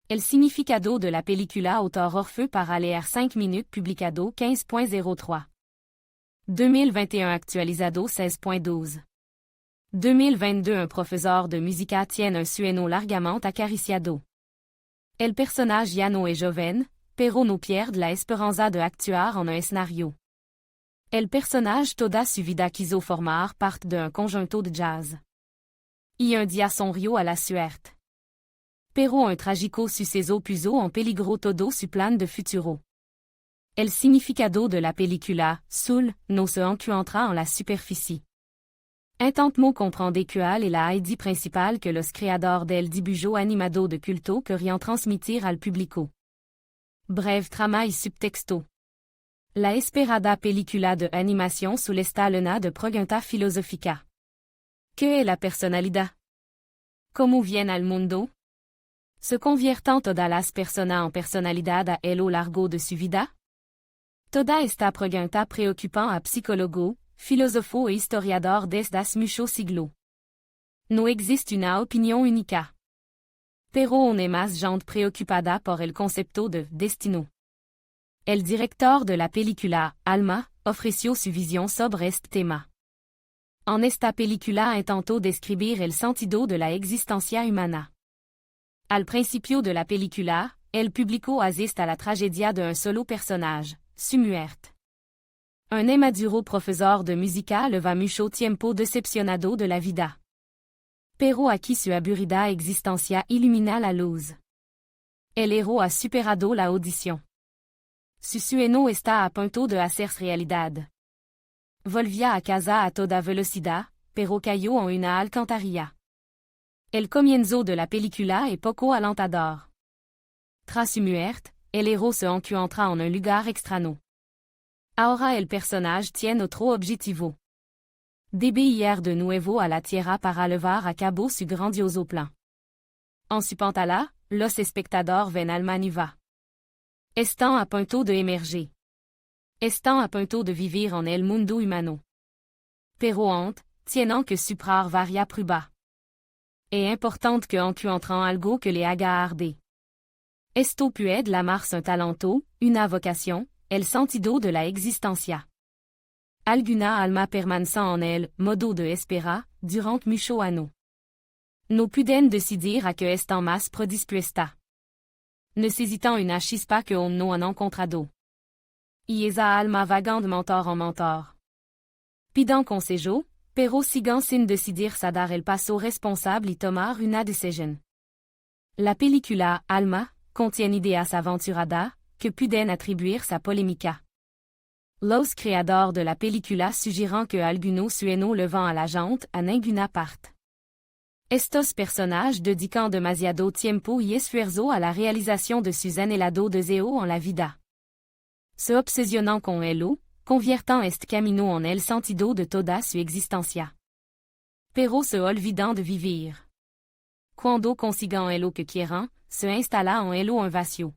El significado de la película autor Orfeu para leer 5 minutes publicado 15.03. 2021 actualizado 16.12. 2022 un professeur de música tiene un sueno largamente acariciado. El personaje ya no es joven, pero no pierde la esperanza de actuar en un escenario. El personaje toda su vida quiso formar parte d'un conjunto de jazz. Y un dia sonrió a la suerte. Pero un trágico suceso puso en peligro todo su plan de futuro. El significado de la película, Soul, no se encuentra en la superficie. Intentemos comprender cuál es la idea principal que los creadores del dibujo animado de culto querían transmitir al público. Breve trama y subtexto. La esperada película de animación Soul está llena de preguntas filosóficas. ¿Qué es la personalidad? ¿Cómo viene al mundo? ¿Se convierten todas las personas en personalidad a lo largo de su vida? Toda esta pregunta preocupan a psicólogo, filósofo e historiador desde hace mucho siglo. No existe una opinión única. Pero una más gente preocupada por el concepto de destino. El director de la película, Alma, ofreció su visión sobre este tema. En esta película intentó describir el sentido de la existencia humana. Al principio de la película, el público asiste a la tragedia de un solo personnage, su muerte. Un inmaduro profesor de música lleva mucho tiempo decepcionado de la vida. Pero aquí su aburrida existencia ilumina la luz. El héroe ha superado la audición. Su sueño está a punto de hacerse realidad. Volvía a casa a toda velocidad, pero cayó en una alcantarilla. El comienzo de la película es poco alentador. Tras su muerte, el héroe se encuentra en un lugar extraño. Ahora el personaje tiene otro objetivo. Debe ir de nuevo a la tierra para llevar a cabo su grandioso plan. En su pantalla, los espectadores ven Alma nueva. Están a punto de emerger. Están a punto de vivir en el mundo humano. Pero antes, tienen que superar varias pruebas. Es importante que encuentren algo que le haga arder. Esto puede llamarse un talento, una vocación, el sentido de la existencia. Alguna alma permanecen en el modo de espera durante mucho años. No pueden decidir a que están más predispuesta. Necesitan una chispa que aún no han encontrado. Y esa alma vagan de mentor en mentor. Piden consejo, pero siguen sin decidirse a dar el paso responsable y tomar una decisión. La película, Alma, contiene ideas aventuradas, que pueden atribuirse a polémica. Los creadores de la película sugieren que algunos sueños le van a la gente a ninguna parte. Estos personajes dedican demasiado tiempo y esfuerzo a la realización de sus anhelados deseos en la vida. Se obsesionan con ello, convierten este camino en el sentido de toda su existencia. Pero se olvidan de vivir. Cuando consiguen ello que quieren, se instala en ello un vacío.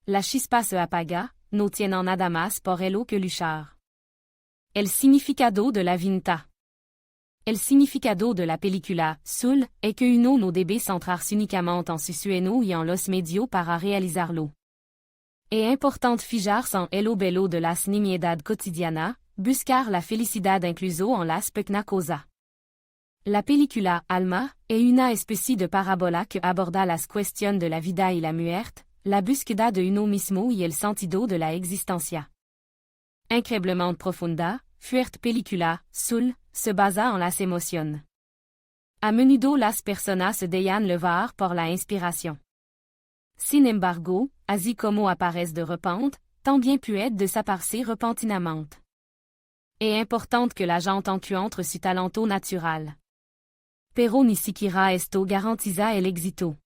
La chispa se apaga, no tienen nada más por ello que luchar. El significado de la vinta. El significado de la película, Soul, es que uno no debe centrarse únicamente en su sueño y en los medios para realizarlo. Es importante fijarse en el bello de las nimiedad cotidiana, buscar la felicidad incluso en las pequeñas cosas. La película, Alma, es una especie de parábola que aborda las cuestiones de la vida y la muerte, la búsqueda de uno mismo y el sentido de la existencia. Increíblemente profunda, fuerte película, Soul, se basa en las emociones. A menudo las personas se dejan llevar por la inspiración. Sin embargo, así como aparece de repente, también puede desaparecer repentinamente. Es importante que la gente encuentre su talento natural. Pero ni siquiera esto garantiza el éxito.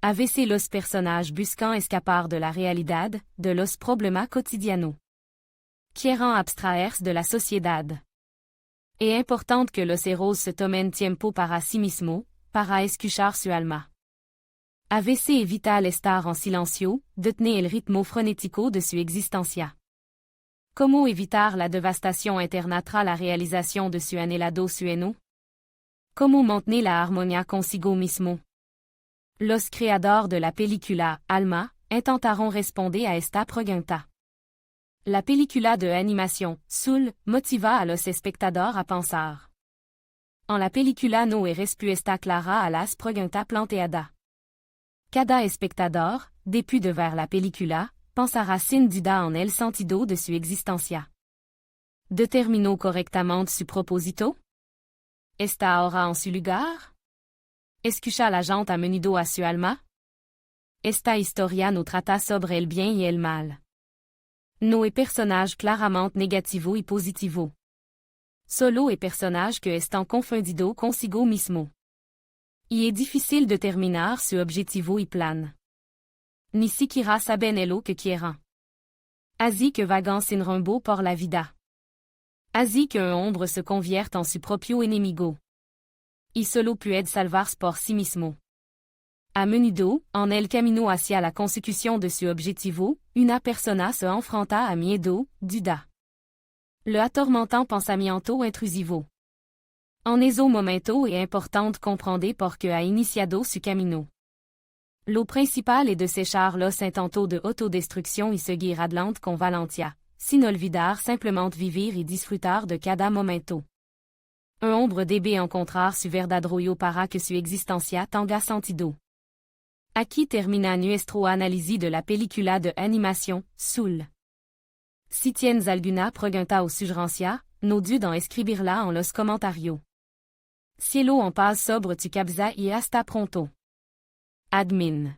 A veces los personajes buscan escapar de la realidad, de los problemas cotidianos. Quieren abstraerse de la sociedad. Es importante que los héroes se tomen tiempo para sí mismos, para escuchar su alma. A veces es vital estar en silencio, detener el ritmo frenético de su existencia. ¿Cómo evitar la devastación interna tras la realización de su anhelado sueño? ¿Cómo mantener la armonía consigo mismo? Los creadores de la película, Alma, intentaron responder a esta pregunta. La película de animación, Soul, motiva a los espectadores a pensar. En la película no hay respuesta clara a las preguntas planteadas. Cada espectador, depuis de ver la película, pensará sin duda en el sentido de su existencia. ¿Determinó correctamente su propósito? ¿Está ahora en su lugar? ¿Escucha la gente a menudo a su alma? Esta historia no trata sobre el bien y el mal. No hay personaje claramente negativo y positivo. Solo hay personajes que están confundidos consigo mismo. Y es difícil determinar su objetivo y plan. Ni siquiera saben lo que quieren. Así que vagan sin rumbo por la vida. Así que un hombre se convierte en su propio enemigo. Y solo puede salvarse por sí mismo. A menudo, en el camino hacia la consecución de su objetivo, una persona se enfrenta a miedo, duda. Le atormentant pensamiento intrusivo. En ese momento es importante comprender por qué ha iniciado su camino. Lo principal es desechar los intentos de autodestrucción y seguir adelante con valentía, sin olvidar simplement vivir y disfrutar de cada momento. Un hombre debe encontrar su verdadero yo para que su existencia tenga sentido. Aquí termina nuestro análisis de la película de animación, Soul. Si tienes alguna pregunta o sugerencia, no dudes en escribirla en los comentarios. Cielo en paz sobre tu cabeza y hasta pronto. Admin.